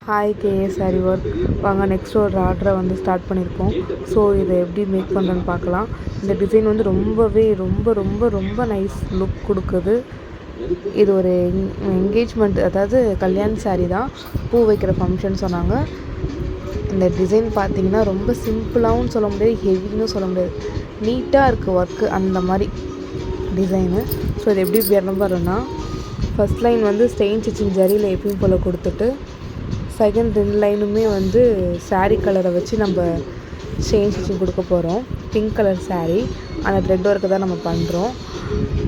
Hi KS sorry work வாங்க next ஒரு ஆர்டரை வந்து ஸ்டார்ட் பண்ணியிருக்கோம். ஸோ இதை எப்படி மேக் பண்ணுறேன்னு பார்க்கலாம். இந்த டிசைன் வந்து ரொம்பவே ரொம்ப ரொம்ப ரொம்ப நைஸ் லுக் கொடுக்குது. இது ஒரு என்கேஜ்மெண்ட், அதாவது கல்யாண் சாரீ தான், பூ வைக்கிற ஃபங்க்ஷன் சொன்னாங்க. இந்த டிசைன் பார்த்தீங்கன்னா ரொம்ப சிம்பிளாகவும் சொல்ல முடியாது, ஹெவின்னு சொல்ல முடியாது, நீட்டாக இருக்குது ஒர்க்கு அந்த மாதிரி டிசைனு. ஸோ இது எப்படி விளம்பரம்னா, ஃபஸ்ட் லைன் வந்து ஸ்டெயின் ஸ்டிச்சிங் ஜரியில் எப்பயும் போல் கொடுத்துட்டு, செகண்ட் 2 லைனுமே வந்து சாரீ கலரை வச்சு நம்ம ஸ்டெயின் ஸ்டிச்சிங் கொடுக்க போகிறோம். பிங்க் கலர் சாரீ, அந்த த்ரெட் ஒர்க்கு தான் நம்ம பண்ணுறோம்.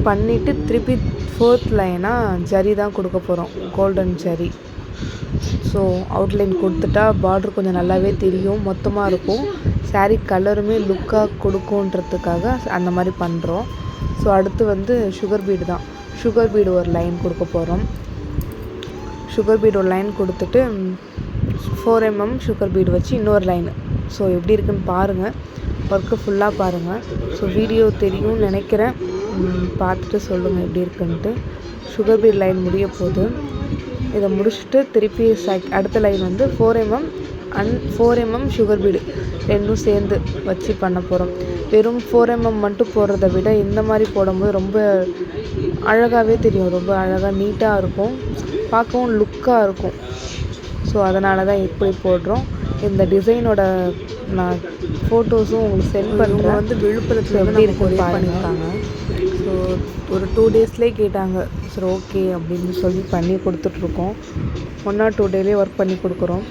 பண்ணிவிட்டு திருப்பி 4th லைனாக ஜரி தான் கொடுக்க போகிறோம், கோல்டன் ஜரி. ஸோ அவுட்லைன் கொடுத்துட்டா பார்டர் கொஞ்சம் நல்லாவே தெரியும், மொத்தமாக இருக்கும், சாரீ கலருமே லுக்காக கொடுக்குன்றதுக்காக அந்த மாதிரி பண்ணுறோம். ஸோ அடுத்து வந்து சுகர் பீடு தான். சுகர் பீடு ஒரு லைன் கொடுக்க போகிறோம். சுகர் பீடு ஒரு லைன் கொடுத்துட்டு 4 mm சுகர் பீடு வச்சு இன்னொரு லைனு. ஸோ எப்படி இருக்குன்னு பாருங்கள், ஒர்க்கு ஃபுல்லாக பாருங்கள். ஸோ வீடியோ தெரியும்னு நினைக்கிறேன், பார்த்துட்டு சொல்லுங்கள் எப்படி இருக்குன்ட்டு. சுகர் பீடு லைன் முடிய போகுது. இதை முடிச்சுட்டு திருப்பி அடுத்த லைன் வந்து 4 mm and 4 mm sugar bead ரெண்டும் சேர்ந்து வச்சு பண்ண போகிறோம். வெறும் 4 mm மட்டும் போடுறத விட இந்த மாதிரி போடும்போது ரொம்ப அழகாகவே தெரியும், ரொம்ப அழகாக நீட்டாக இருக்கும், பார்க்கவும் லுக்காக இருக்கும். ஸோ அதனால தான் இப்படி போடுறோம். இந்த டிசைனோட நான் ஃபோட்டோஸும் உங்களுக்கு சென்ட் பண்ணுறேன். வந்து விழுப்புரத்தில் எப்படி இருக்குது பண்ணியிருக்காங்க. ஸோ ஒரு 2 டேஸ்லேயே கேட்டாங்க. சரி ஓகே அப்படின்னு சொல்லி பண்ணி கொடுத்துட்ருக்கோம். 1 or 2 டேலேயே ஒர்க் பண்ணி கொடுக்குறோம்.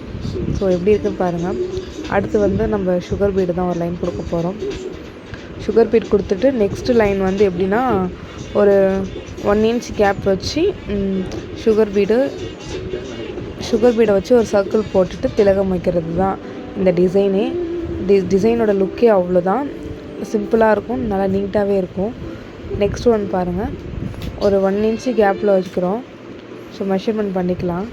ஸோ எப்படி இருக்குன்னு பாருங்கள். அடுத்து வந்து நம்ம சுகர் பீடு தான் ஒரு லைன் கொடுக்க போகிறோம். சுகர் பீட் கொடுத்துட்டு நெக்ஸ்ட் லைன் வந்து எப்படின்னா, ஒரு 1 inch கேப் வச்சு சுகர் பீடை வச்சு ஒரு சர்க்கிள் போட்டுட்டு திலகம் வைக்கிறது தான் இந்த டிசைனே. டிசைனோட லுக்கே அவ்வளோதான், சிம்பிளாக இருக்கும், நல்லா நீட்டாகவே இருக்கும். நெக்ஸ்ட் ஒன் பாருங்கள், ஒரு 1 inch கேப்பில் வச்சுக்கிறோம். ஸோ மெஷர்மெண்ட் பண்ணிக்கலாம்.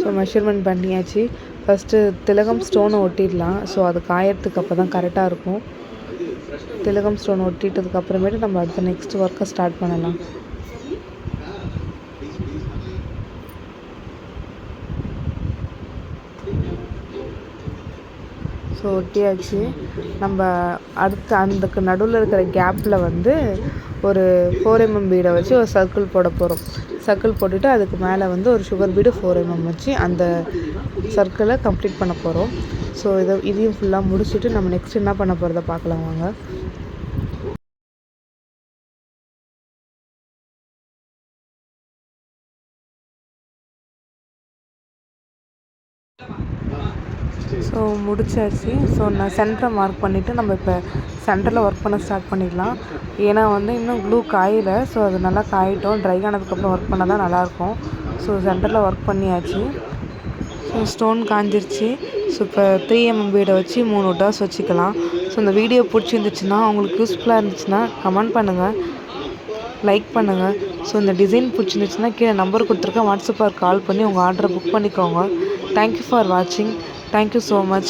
ஸோ மெஷர்மெண்ட் பண்ணியாச்சு. ஃபஸ்ட்டு திலகம் ஸ்டோனை ஒட்டிடலாம். ஸோ அது காயறதுக்கு அப்போ தான் கரெக்டாக இருக்கும். திலகம் ஸ்டோன் ஒட்டிட்டதுக்கு அப்புறமேட்டு நம்ம அடுத்த நெக்ஸ்ட் ஒர்க்கை ஸ்டார்ட் பண்ணலாம். ஸோ ஒட்டியாச்சு. நம்ம அடுத்து அதுக்கு நடுவில் இருக்கிற கேப்பில் வந்து ஒரு 4 mm பீடை வச்சு ஒரு சர்க்கிள் போட போகிறோம். சர்க்கிள் போட்டுட்டு அதுக்கு மேலே வந்து ஒரு சுகர் பீடு 4 mm வச்சு அந்த சர்க்கிளை கம்ப்ளீட் பண்ண போகிறோம். ஸோ இதையும் ஃபுல்லாக முடிச்சுட்டு நம்ம நெக்ஸ்ட் என்ன பண்ண போகிறத பார்க்கலாம் வாங்க. ஸோ முடிச்சாச்சு. ஸோ நான் சென்டரை மார்க் பண்ணிவிட்டு நம்ம இப்போ சென்டரில் ஒர்க் பண்ண ஸ்டார்ட் பண்ணிடலாம். ஏன்னா வந்து இன்னும் க்ளூ காயலை. ஸோ அது நல்லா காயிட்டோம், ட்ரை ஆனதுக்கப்புறம் ஒர்க் பண்ணால் தான் நல்லாயிருக்கும். ஸோ சென்டரில் ஒர்க் பண்ணியாச்சு. ஸோ ஸ்டோன் காஞ்சிருச்சு. ஸோ இப்போ 3 mm பீடை வச்சு 3 டாட்ஸ் வச்சுக்கலாம். ஸோ இந்த வீடியோ பிடிச்சிருந்துச்சுன்னா, உங்களுக்கு யூஸ்ஃபுல்லாக இருந்துச்சுன்னா கமெண்ட் பண்ணுங்கள், லைக் பண்ணுங்கள். ஸோ இந்த டிசைன் பிடிச்சிருந்துச்சுன்னா கீழே நம்பர் கொடுத்துருக்கேன், வாட்ஸ்அப்பில் கால் பண்ணி உங்கள் ஆர்டரை புக் பண்ணிக்கோங்க. தேங்க்யூ ஃபார் வாட்சிங். Thank you so much.